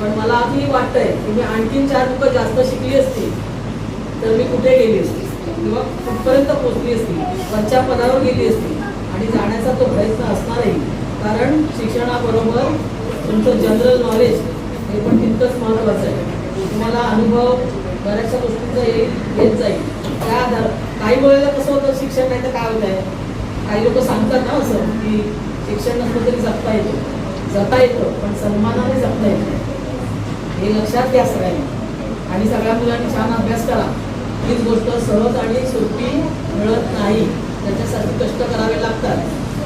पण मला आधी वाटतंय की मी आणखीन 4 बुकं जास्त शिकली असती तर मी कुठे गेली असती किंवा कुठपर्यंत पोहोचली असती, वरच्या पदावर गेली असती. आणि जाण्याचा तो प्रयत्न असणारही, कारण शिक्षणाबरोबर तुमचं जनरल नॉलेज हे पण तितकंच महत्त्वाचं आहे. तुम्हाला अनुभव बऱ्याचशा गोष्टींचा येत जाईल. त्या आधार काही वेळेला कसं होतं, शिक्षण नाही तर काय होत आहे, काही लोक सांगतात ना असं की शिक्षण नसलं तरी जगता येतं पण सन्मानाने जगता येतं. हे लक्षात घ्या सगळ्यांनी. आणि सगळ्या मुलांनी छान अभ्यास करा. हीच गोष्ट सहज आणि सोपी मिळत नाही, त्याच्यासाठी कष्ट करावे लागतात.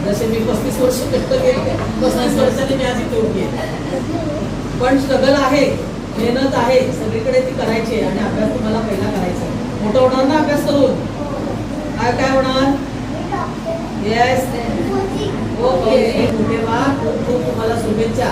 जसे मी 35 वर्ष कष्ट केले, 35 वर्षांनी मी आज इथे उभी आहे. पण स्ट्रगल आहे, मेहनत आहे, सगळीकडे ती करायची आहे. आणि अभ्यास तुम्हाला पहिला करायचा आहे. मोठं होणार ना अभ्यास करून, काय होणार? Yes, okay. मोठे व्हा. खूप खूप तुम्हाला शुभेच्छा.